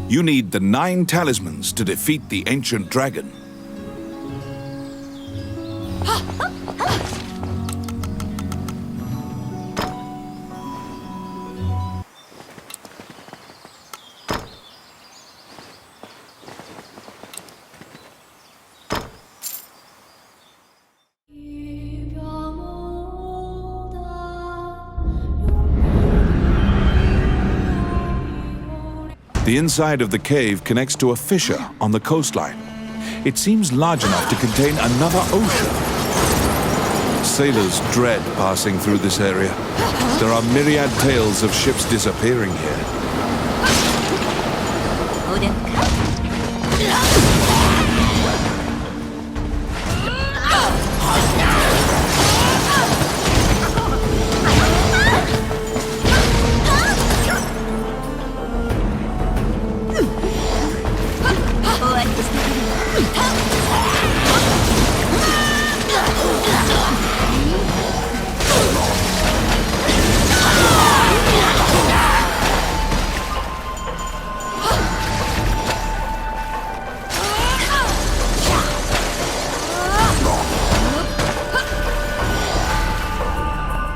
You need the 9 talismans to defeat the ancient dragon. The inside of the cave connects to a fissure on the coastline. It seems large enough to contain another ocean. Sailors dread passing through this area. There are myriad tales of ships disappearing here.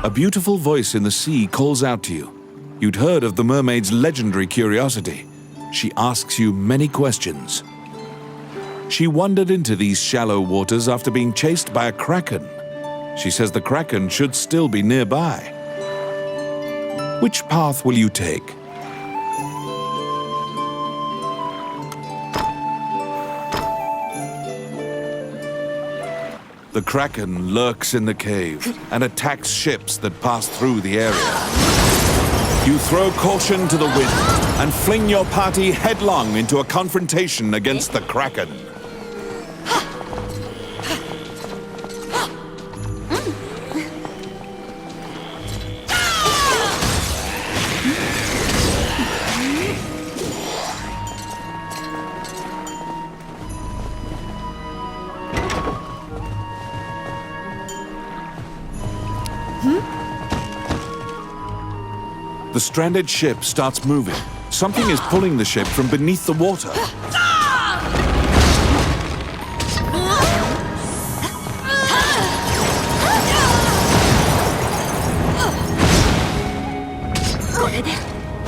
A beautiful voice in the sea calls out to you. You'd heard of the mermaid's legendary curiosity. She asks you many questions. She wandered into these shallow waters after being chased by a kraken. She says the kraken should still be nearby. Which path will you take? The kraken lurks in the cave and attacks ships that pass through the area. You throw caution to the wind and fling your party headlong into a confrontation against the kraken. The stranded ship starts moving. Something is pulling the ship from beneath the water.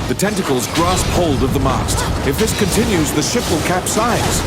The tentacles grasp hold of the mast. If this continues, the ship will capsize.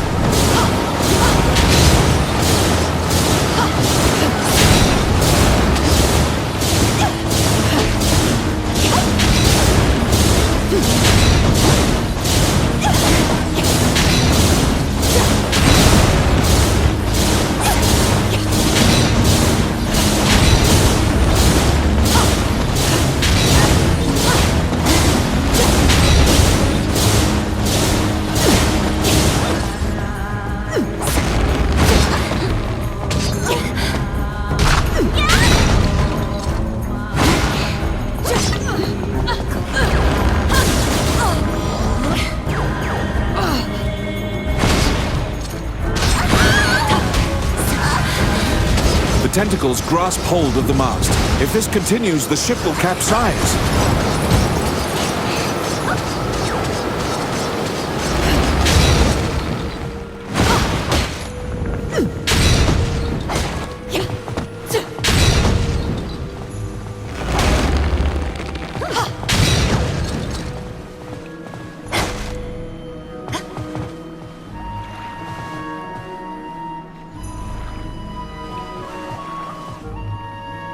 The tentacles grasp hold of the mast. If this continues, the ship will capsize.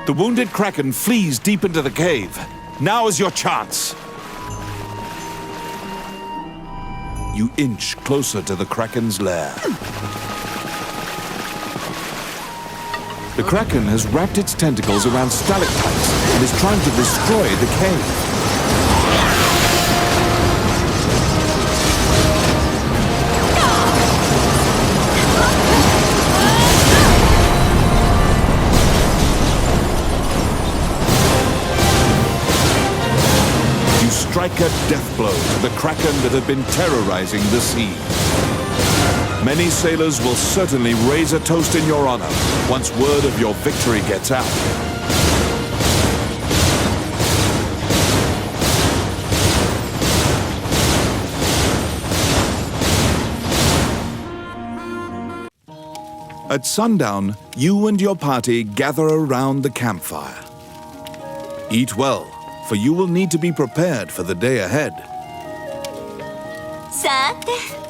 The wounded kraken flees deep into the cave. Now is your chance. You inch closer to the kraken's lair. The kraken has wrapped its tentacles around stalactites and is trying to destroy the cave. Strike a death blow to the kraken that had been terrorizing the sea. Many sailors will certainly raise a toast in your honor once word of your victory gets out. At sundown, you and your party gather around the campfire. Eat well, for you will need to be prepared for the day ahead. さて。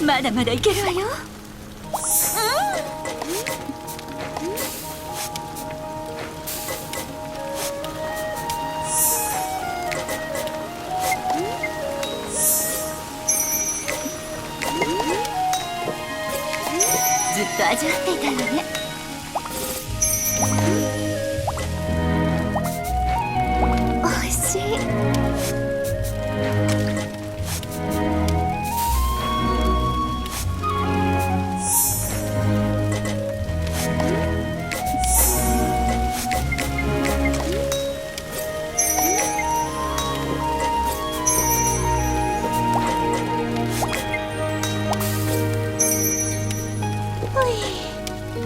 まだまだいけるわよ。ずっと味わっていたいわね。おいしい。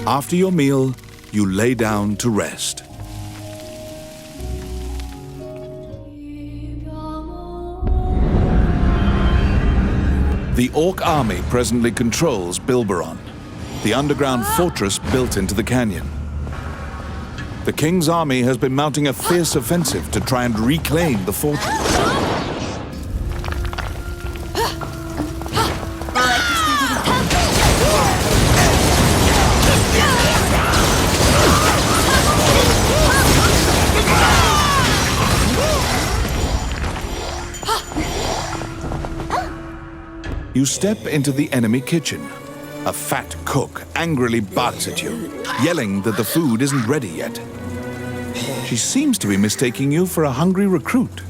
After your meal, you lay down to rest. The Orc army presently controls Bilberon, the underground fortress built into the canyon. The king's army has been mounting a fierce offensive to try and reclaim the fortress. You step into the enemy kitchen. A fat cook angrily barks at you, yelling that the food isn't ready yet. She seems to be mistaking you for a hungry recruit.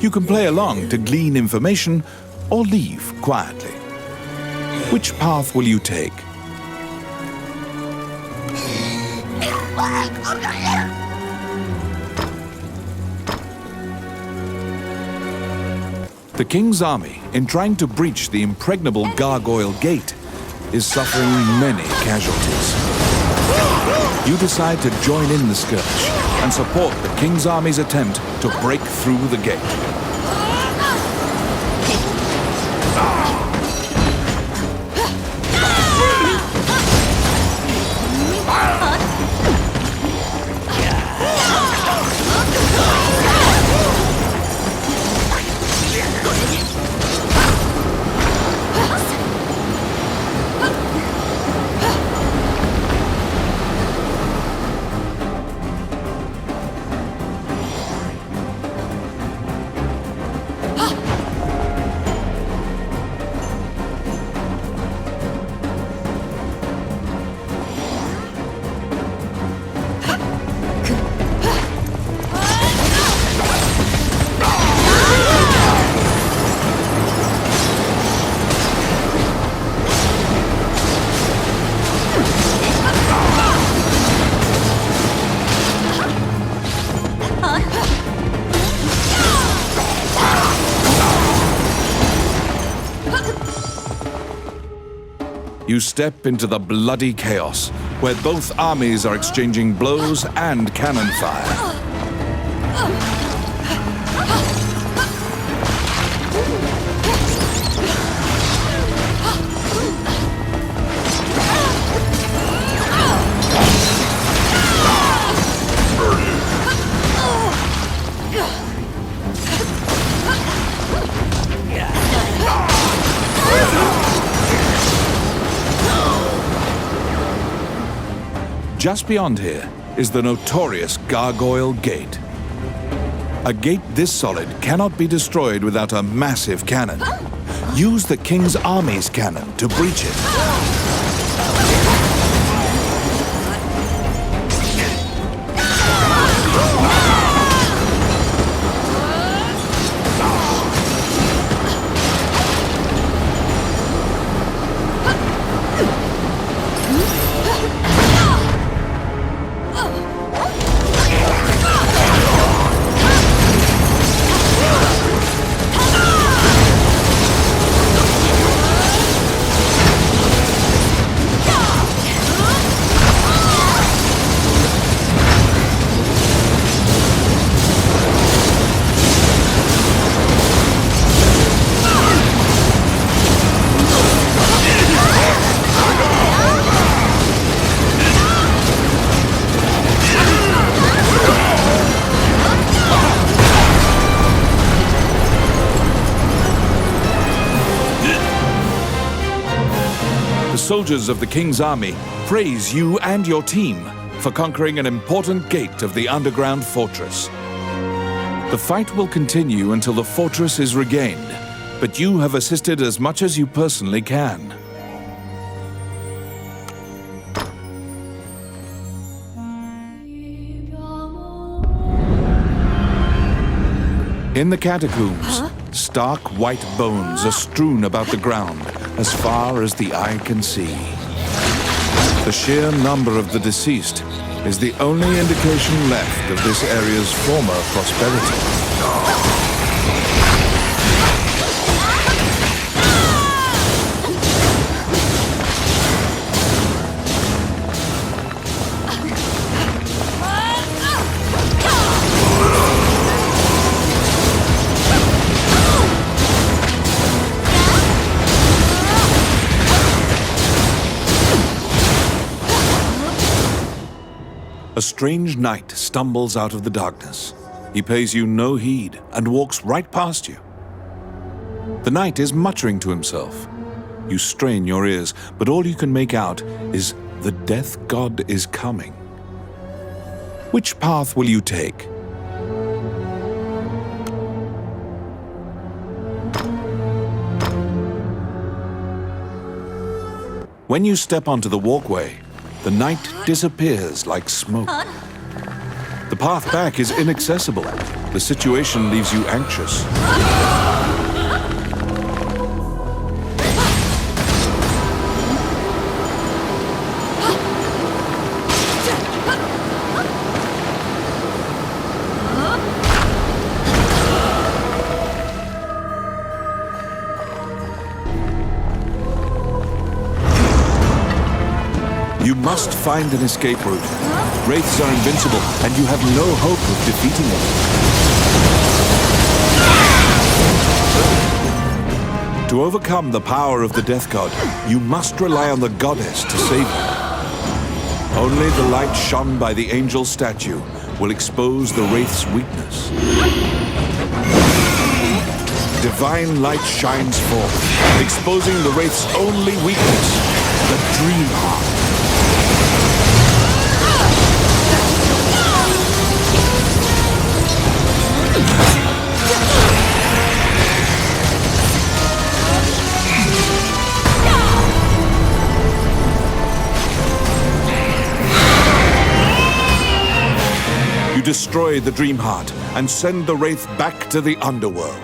You can play along to glean information or leave quietly. Which path will you take? The king's army, in trying to breach the impregnable gargoyle gate, is suffering many casualties. You decide to join in the skirmish and support the king's army's attempt to break through the gate. You step into the bloody chaos, where both armies are exchanging blows and cannon fire. Just beyond here is the notorious Gargoyle Gate. A gate this solid cannot be destroyed without a massive cannon. Use the king's army's cannon to breach it. The soldiers of the king's army praise you and your team for conquering an important gate of the underground fortress. The fight will continue until the fortress is regained, but you have assisted as much as you personally can. In the catacombs, stark white bones are strewn about the ground as far as the eye can see. The sheer number of the deceased is the only indication left of this area's former prosperity. A strange knight stumbles out of the darkness. He pays you no heed and walks right past you. The knight is muttering to himself. You strain your ears, but all you can make out is the death god is coming. Which path will you take? When you step onto the walkway, the knight disappears like smoke. The path back is inaccessible. The situation leaves you anxious. You must find an escape route. Wraiths are invincible, and you have no hope of defeating them. To overcome the power of the Death God, you must rely on the goddess to save you. Only the light shone by the angel statue will expose the Wraith's weakness. Divine light shines forth, exposing the Wraith's only weakness, the Dream Heart. You destroy the Dream Heart and send the Wraith back to the underworld.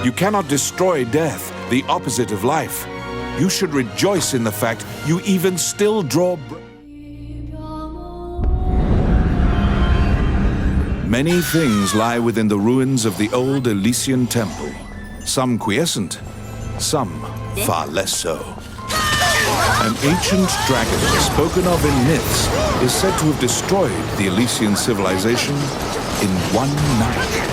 You cannot destroy death, the opposite of life. You should rejoice in the fact you even still draw breath. Many things lie within the ruins of the old Elysian temple. Some quiescent, some far less so. An ancient dragon, spoken of in myths, is said to have destroyed the Elysian civilization in one night.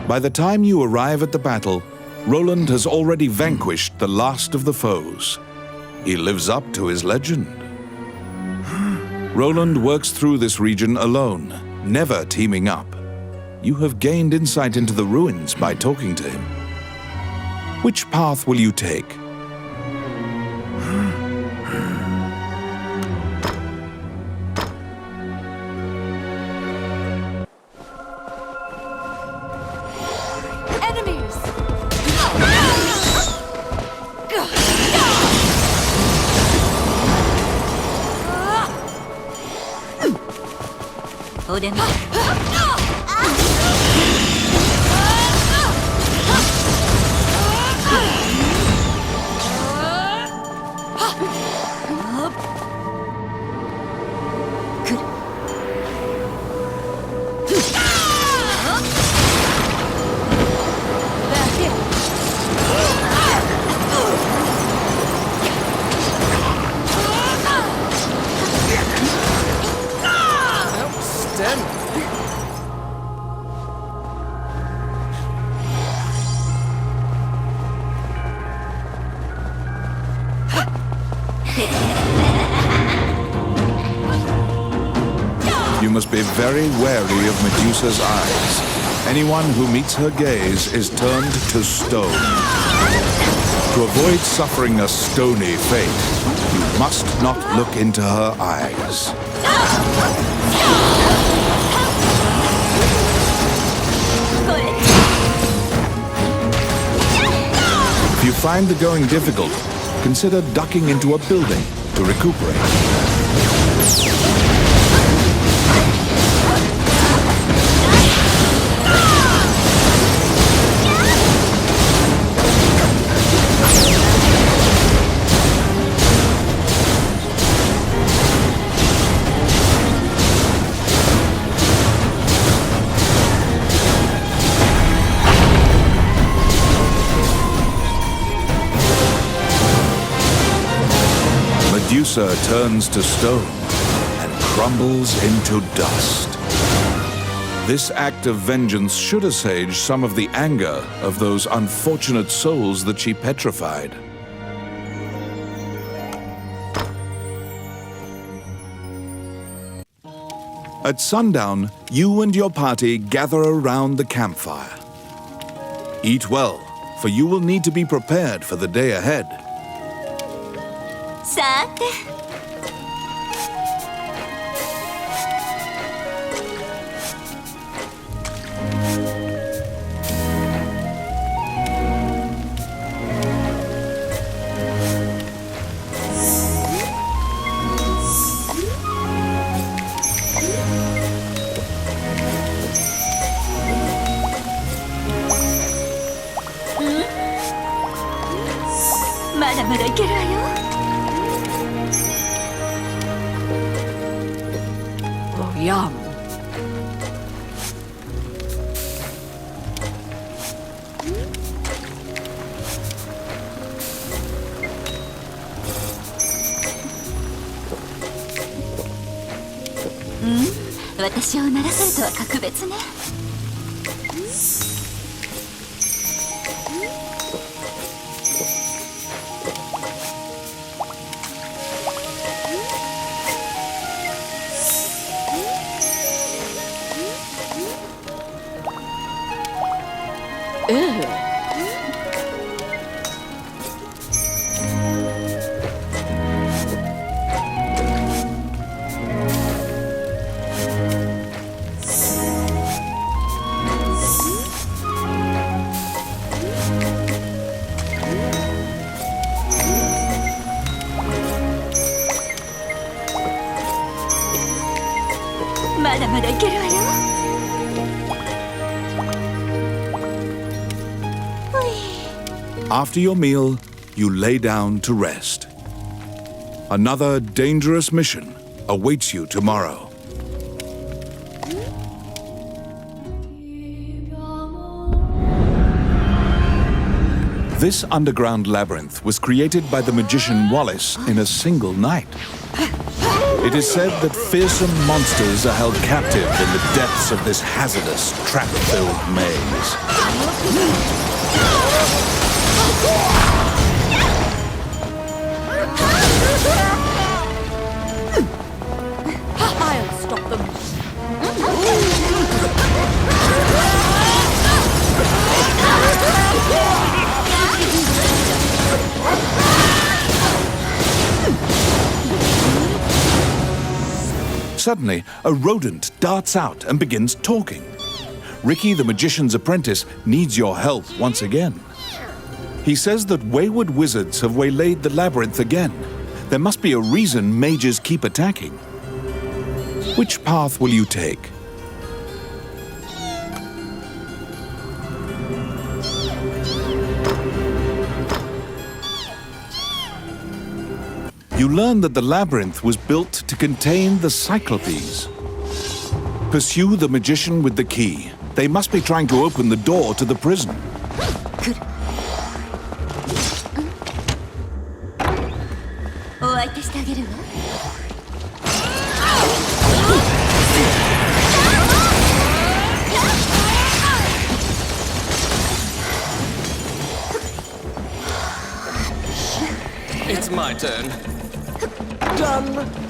By the time you arrive at the battle, Roland has already vanquished the last of the foes. He lives up to his legend. Roland works through this region alone, never teaming up. You have gained insight into the ruins by talking to him. Which path will you take? Enemies! おでん You must be very wary of Medusa's eyes. Anyone who meets her gaze is turned to stone. To avoid suffering a stony fate, you must not look into her eyes. If you find the going difficult, consider ducking into a building to recuperate. Medusa turns to stone and crumbles into dust. This act of vengeance should assuage some of the anger of those unfortunate souls that she petrified. At sundown, you and your party gather around the campfire. Eat well, for you will need to be prepared for the day ahead. さて まだまだいけるわよ Yum. Mm? 私を鳴らせるとは格別ね まだまだいけるわよ After your meal, you lay down to rest. Another dangerous mission awaits you tomorrow. This underground labyrinth was created by the magician Wallace in a single night. It is said that fearsome monsters are held captive in the depths of this hazardous, trap-filled maze. Suddenly, a rodent darts out and begins talking. Ricky, the magician's apprentice, needs your help once again. He says that wayward wizards have waylaid the labyrinth again. There must be a reason mages keep attacking. Which path will you take? You learn that the labyrinth was built to contain the Cyclopes. Pursue the magician with the key. They must be trying to open the door to the prison. It's my turn. Done.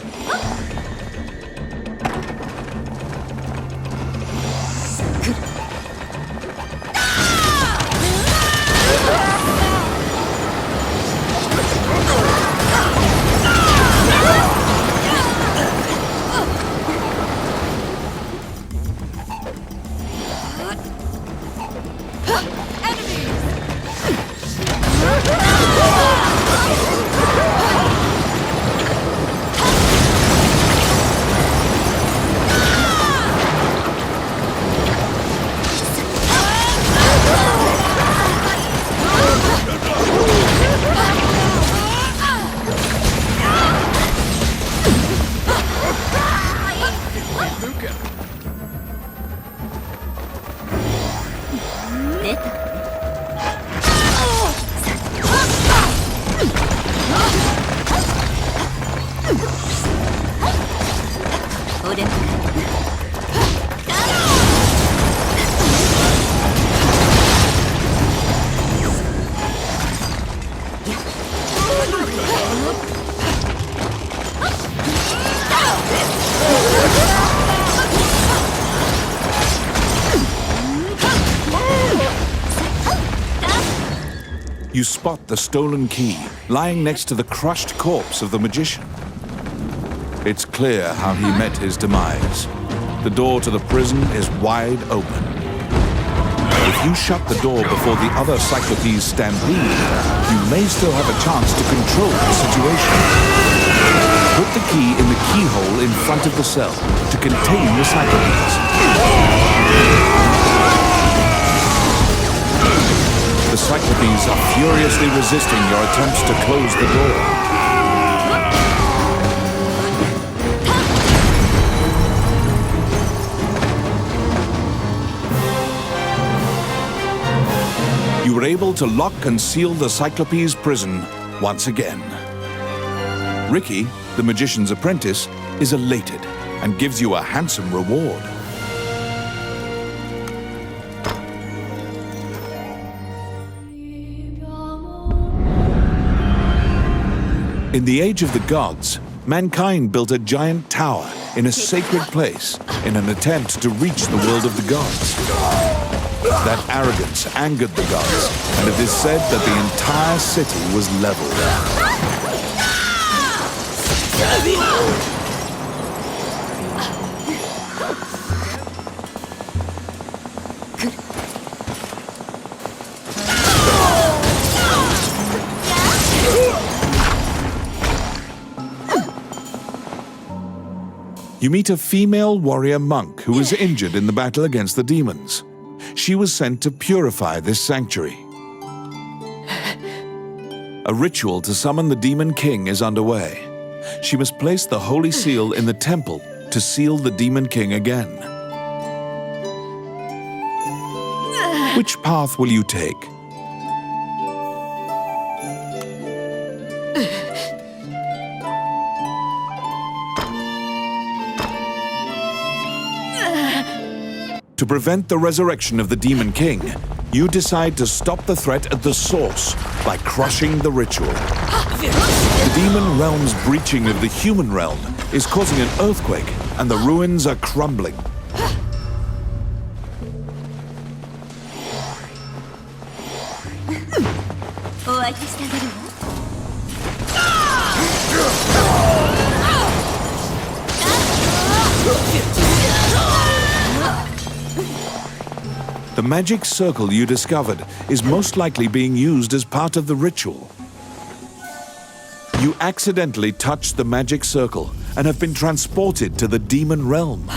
You spot the stolen key lying next to the crushed corpse of the magician. It's clear how he met his demise. The door to the prison is wide open. If you shut the door before the other Cyclopes stampede, you may still have a chance to control the situation. Put the key in the keyhole in front of the cell to contain the Cyclopes. The Cyclopes are furiously resisting your attempts to close the door. You were able to lock and seal the Cyclopes prison once again. Ricky, the magician's apprentice, is elated and gives you a handsome reward. In the Age of the Gods, mankind built a giant tower in a sacred place in an attempt to reach the world of the gods. That arrogance angered the gods, and it is said that the entire city was leveled. You meet a female warrior monk who was injured in the battle against the demons. She was sent to purify this sanctuary. A ritual to summon the demon king is underway. She must place the holy seal in the temple to seal the demon king again. Which path will you take? To prevent the resurrection of the Demon King, you decide to stop the threat at the source by crushing the ritual. The demon realm's breaching of the human realm is causing an earthquake, and the ruins are crumbling. The magic circle you discovered is most likely being used as part of the ritual. You accidentally touched the magic circle and have been transported to the demon realm.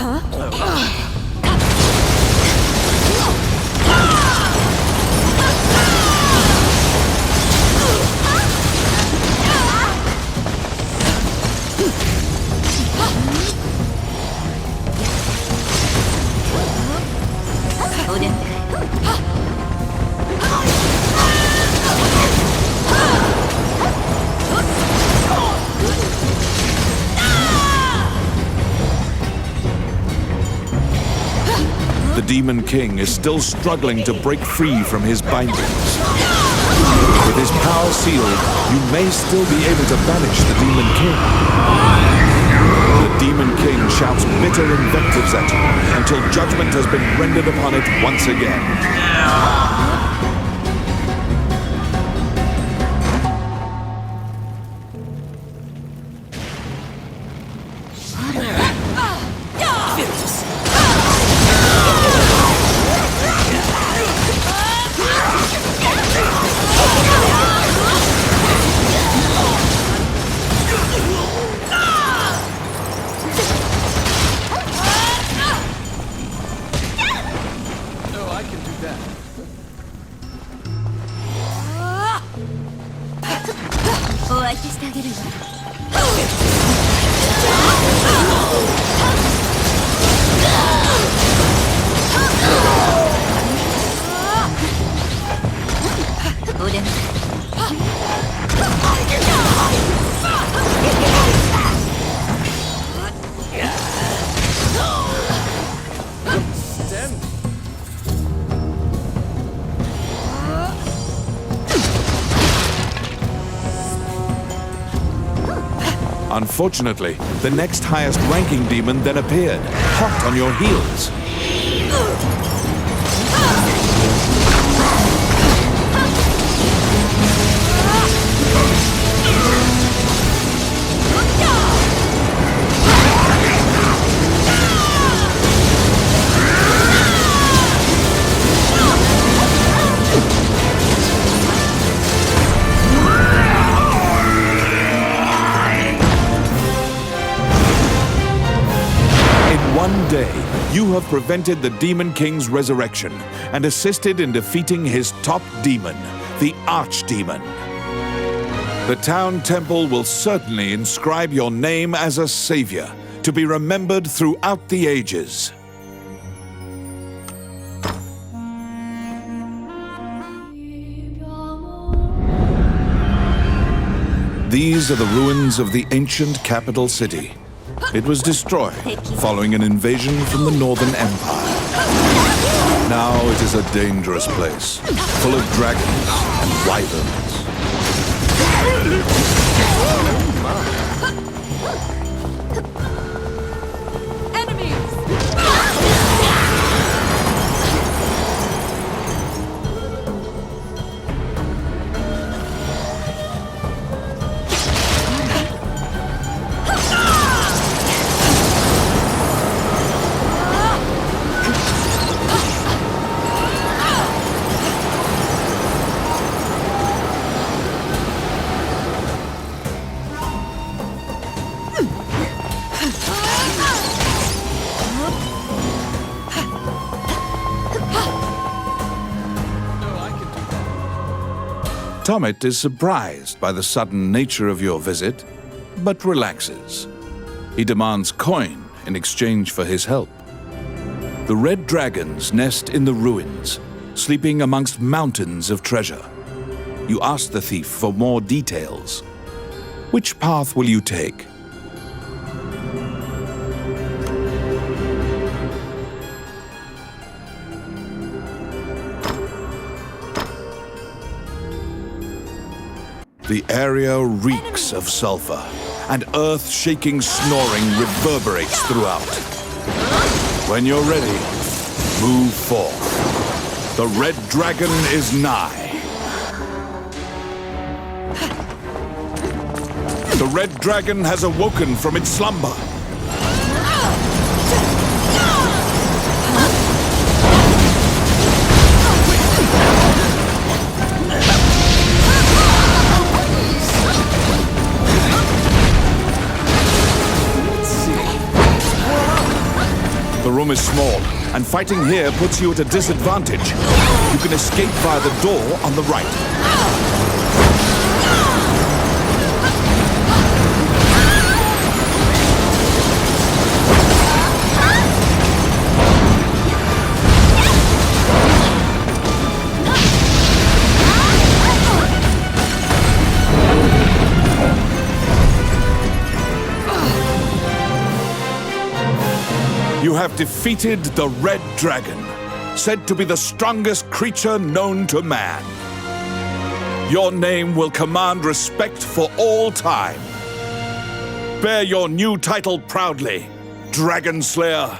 The Demon King is still struggling to break free from his bindings. With his power sealed, you may still be able to banish the Demon King. The Demon King shouts bitter invectives at you until judgment has been rendered upon it once again. Unfortunately, the next highest ranking demon then appeared, hot on your heels. One day, you have prevented the Demon King's resurrection and assisted in defeating his top demon, the Archdemon. The town temple will certainly inscribe your name as a savior, to be remembered throughout the ages. These are the ruins of the ancient capital city. It was destroyed following an invasion from the Northern Empire. Now it is a dangerous place, full of dragons and wyverns. Tomet is surprised by the sudden nature of your visit, but relaxes. He demands coin in exchange for his help. The red dragons nest in the ruins, sleeping amongst mountains of treasure. You ask the thief for more details. Which path will you take? The area reeks of sulfur, and earth-shaking snoring reverberates throughout. When you're ready, move forth. The red dragon is nigh. The red dragon has awoken from its slumber. room is small, and fighting here puts you at a disadvantage. You can escape via the door on the right. You have defeated the Red Dragon, said to be the strongest creature known to man. Your name will command respect for all time. Bear your new title proudly, Dragon Slayer.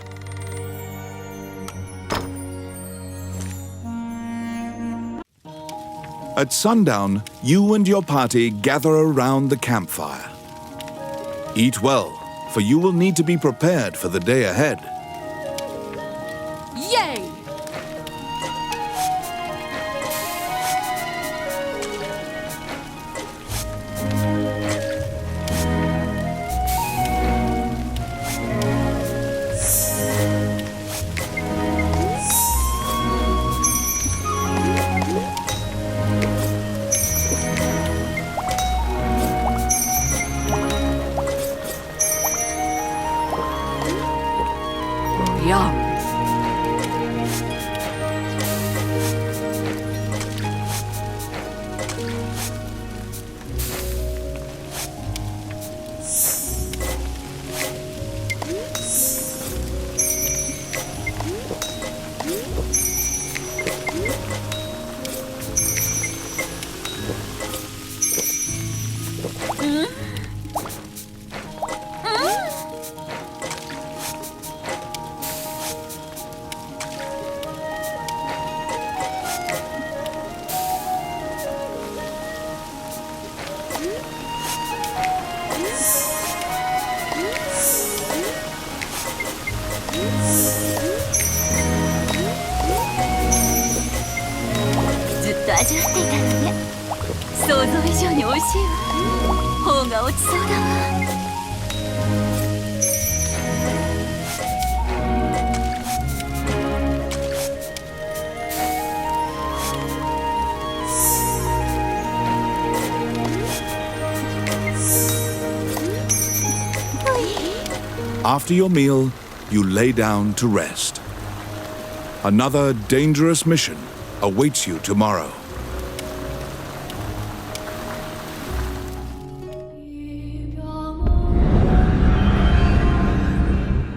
At sundown, you and your party gather around the campfire. Eat well, for you will need to be prepared for the day ahead. Yay! Yum.ずっと味わっていたのね。想像以上に美味しいわ。方が落ちそうだわ。After your meal, you lay down to rest. Another dangerous mission awaits you tomorrow.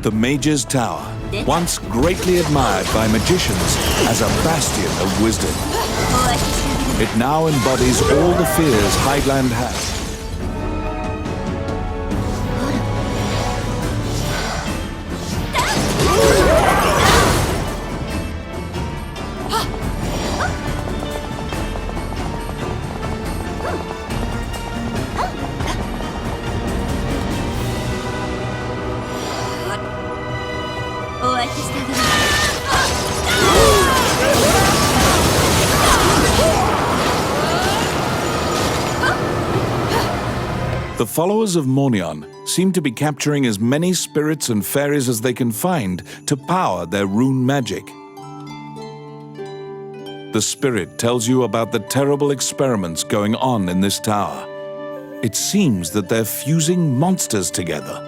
The Mage's Tower, once greatly admired by magicians as a bastion of wisdom. It now embodies all the fears Highland has. The followers of Mornion seem to be capturing as many spirits and fairies as they can find to power their rune magic. The spirit tells you about the terrible experiments going on in this tower. It seems that they're fusing monsters together.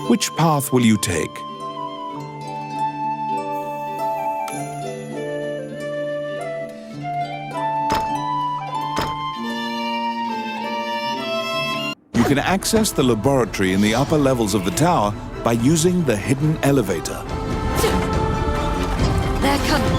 Which path will you take? You can access the laboratory in the upper levels of the tower by using the hidden elevator. They're coming.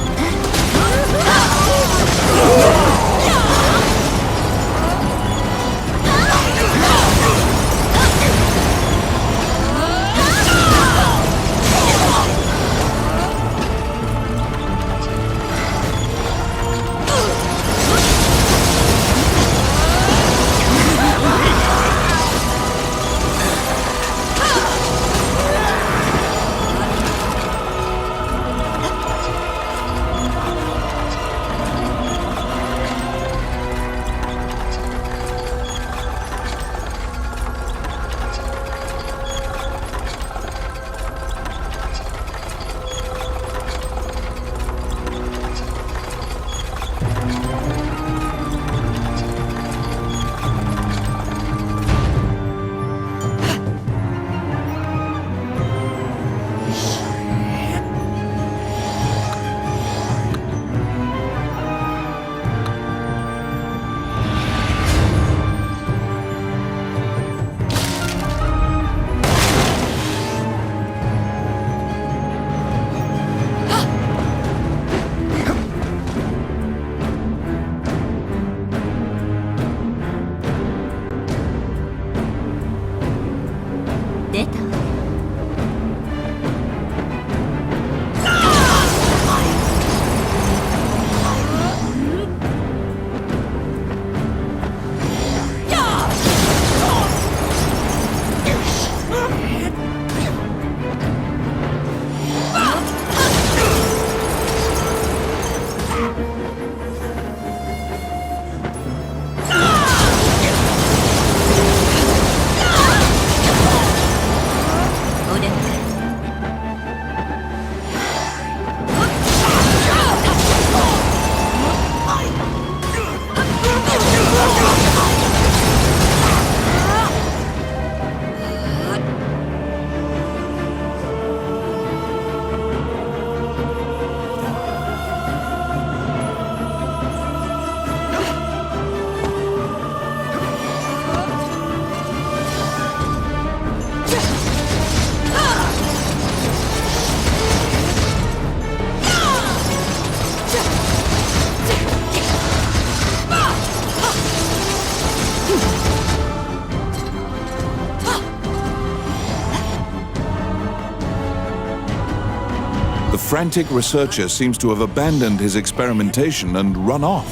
frantic researcher seems to have abandoned his experimentation and run off.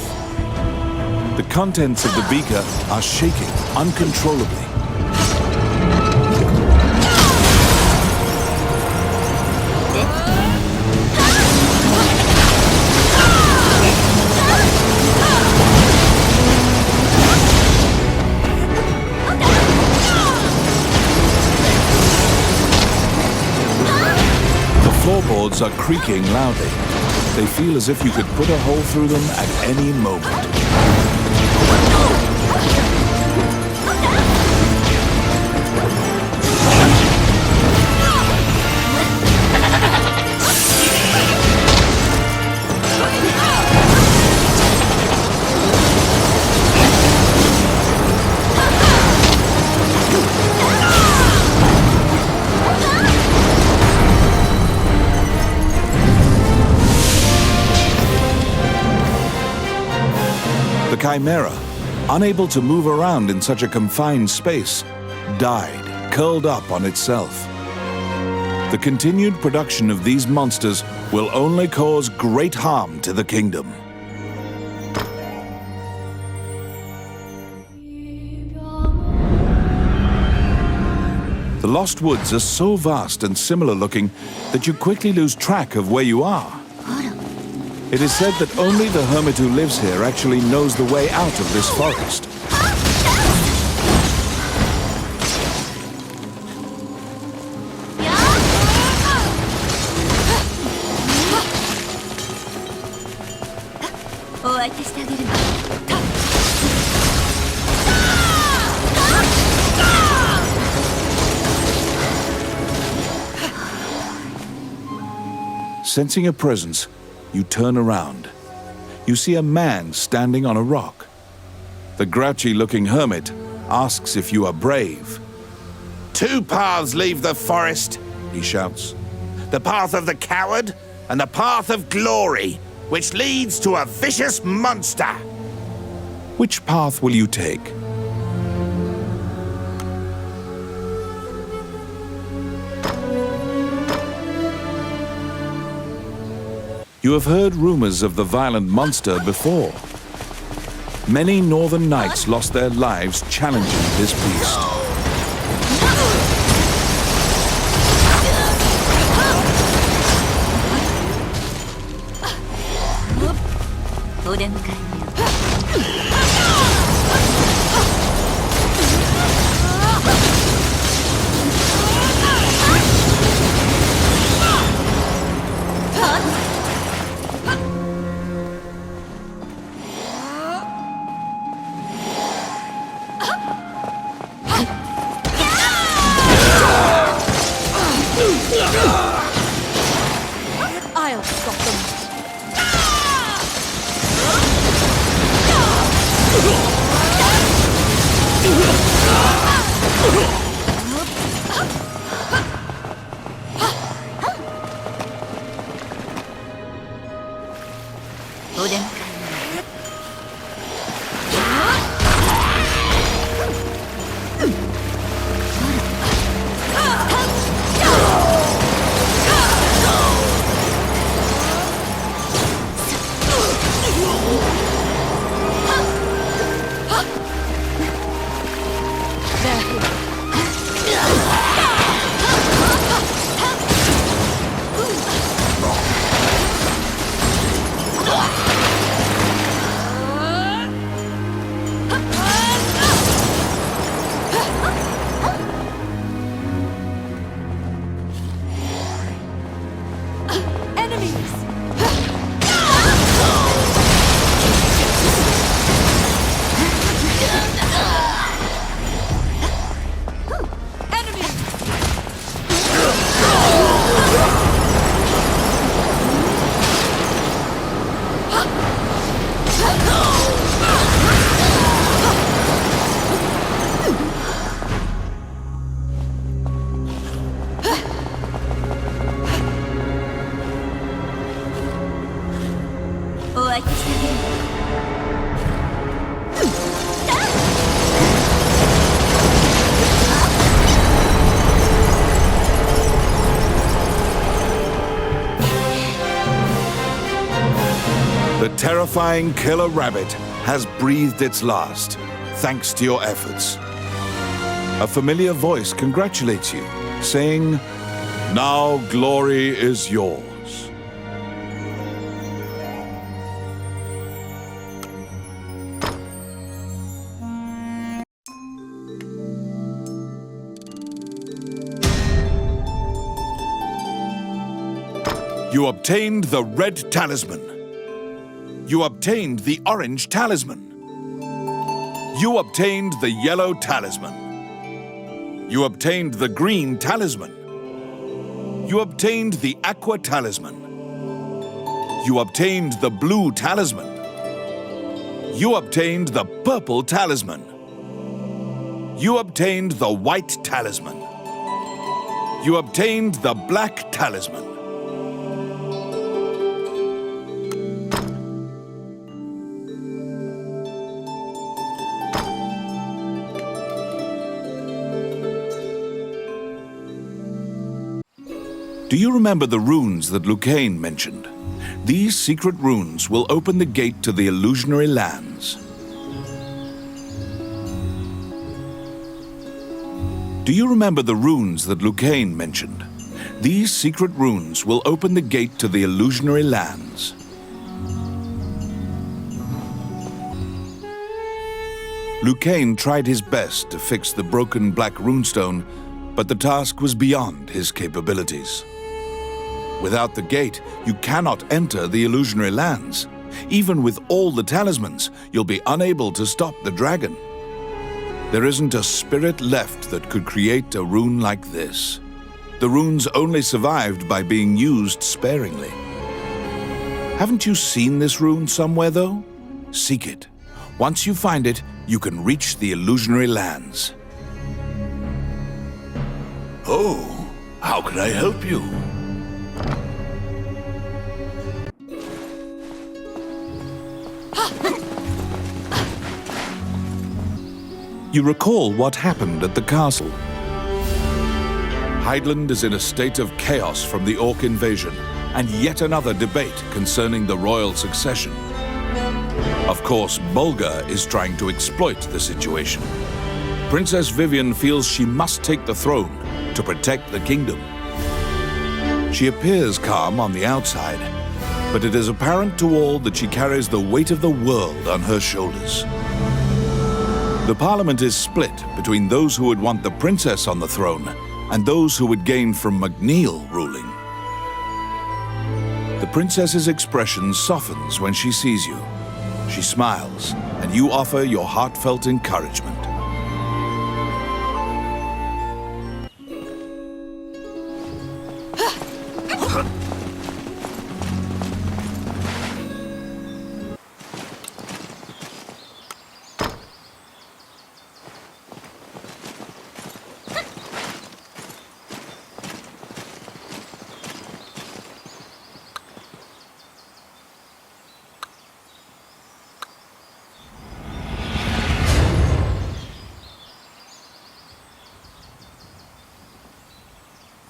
The contents of the beaker are shaking uncontrollably. Floorboards are creaking loudly. They feel as if you could put a hole through them at any moment. The Chimera, unable to move around in such a confined space, died, curled up on itself. The continued production of these monsters will only cause great harm to the kingdom. The Lost Woods are so vast and similar looking that you quickly lose track of where you are. It is said that only the hermit who lives here actually knows the way out of this forest. Sensing a presence, you turn around. You see a man standing on a rock. The grouchy-looking hermit asks if you are brave. "Two paths leave the forest," he shouts. "The path of the coward and the path of glory, which leads to a vicious monster." Which path will you take? You have heard rumors of the violent monster before. Many northern knights lost their lives challenging this beast. I'll stop them. terrifying killer rabbit has breathed its last, thanks to your efforts. A familiar voice congratulates you, saying, "Now glory is yours." You obtained the red talisman. You obtained the orange talisman. You obtained the yellow talisman. You obtained the green talisman. You obtained the aqua talisman. You obtained the blue talisman. You obtained the purple talisman. You obtained the white talisman. You obtained the black talisman. Do you remember the runes that Lucane mentioned? These secret runes will open the gate to the illusionary lands. Do you remember the runes that Lucane mentioned? These secret runes will open the gate to the illusionary lands. Lucane tried his best to fix the broken black runestone, but the task was beyond his capabilities. Without the gate, you cannot enter the illusionary lands. Even with all the talismans, you'll be unable to stop the dragon. There isn't a spirit left that could create a rune like this. The runes only survived by being used sparingly. Haven't you seen this rune somewhere, though? Seek it. Once you find it, you can reach the illusionary lands. Oh, how can I help you? You recall what happened at the castle. Heidland is in a state of chaos from the Orc invasion and yet another debate concerning the royal succession. Of course, Bulgar is trying to exploit the situation. Princess Vivian feels she must take the throne to protect the kingdom. She appears calm on the outside, but it is apparent to all that she carries the weight of the world on her shoulders. The parliament is split between those who would want the princess on the throne and those who would gain from MacNeil ruling. The princess's expression softens when she sees you. She smiles, and you offer your heartfelt encouragement.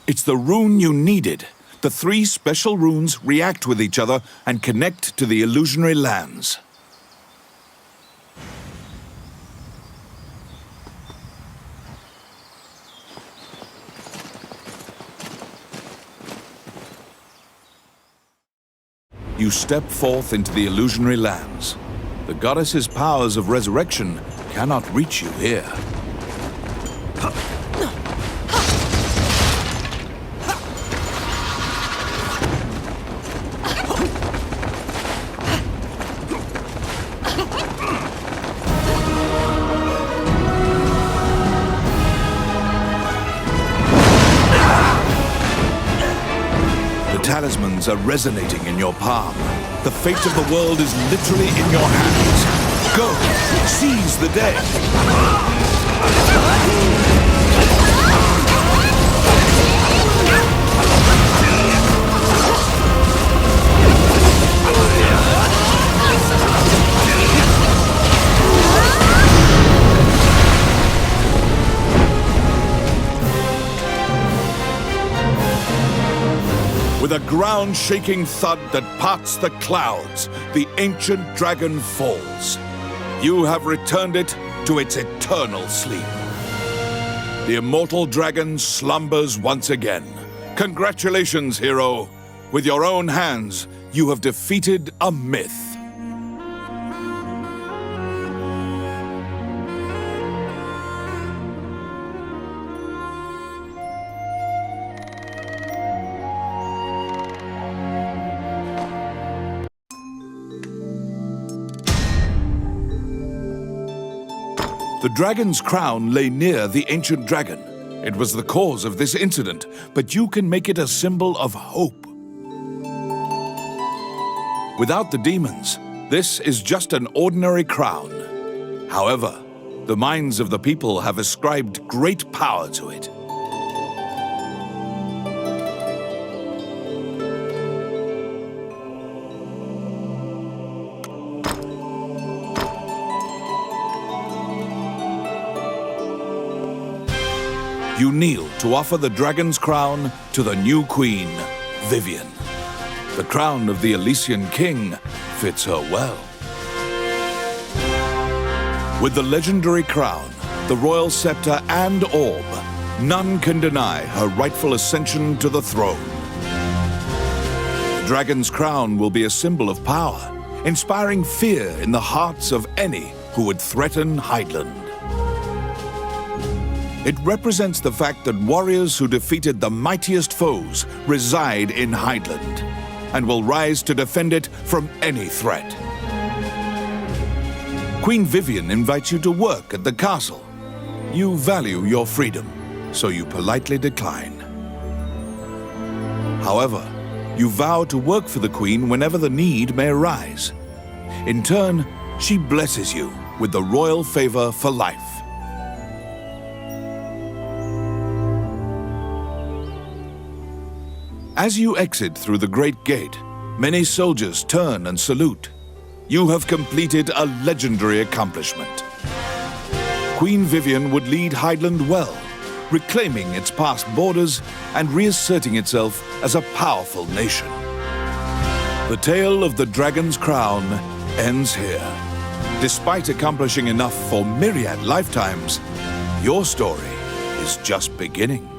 It's the rune you needed. The 3 special runes react with each other and connect to the illusionary lands. You step forth into the illusionary lands. The goddess's powers of resurrection cannot reach you here. Talismans are resonating in your palm. The fate of the world is literally in your hands. Go, seize the day. With a ground-shaking thud that parts the clouds, the ancient dragon falls. You have returned it to its eternal sleep. The immortal dragon slumbers once again. Congratulations, hero! With your own hands, you have defeated a myth. The dragon's crown lay near the ancient dragon. It was the cause of this incident, but you can make it a symbol of hope. Without the demons, this is just an ordinary crown. However, the minds of the people have ascribed great power to it. You kneel to offer the dragon's crown to the new queen, Vivian. The crown of the Elysian king fits her well. With the legendary crown, the royal scepter and orb, none can deny her rightful ascension to the throne. The dragon's crown will be a symbol of power, inspiring fear in the hearts of any who would threaten Hydeland. It represents the fact that warriors who defeated the mightiest foes reside in Hydeland and will rise to defend it from any threat. Queen Vivian invites you to work at the castle. You value your freedom, so you politely decline. However, you vow to work for the Queen whenever the need may arise. In turn, she blesses you with the royal favor for life. As you exit through the Great Gate, many soldiers turn and salute. You have completed a legendary accomplishment. Queen Vivian would lead Hydeland well, reclaiming its past borders and reasserting itself as a powerful nation. The tale of the Dragon's Crown ends here. Despite accomplishing enough for myriad lifetimes, your story is just beginning.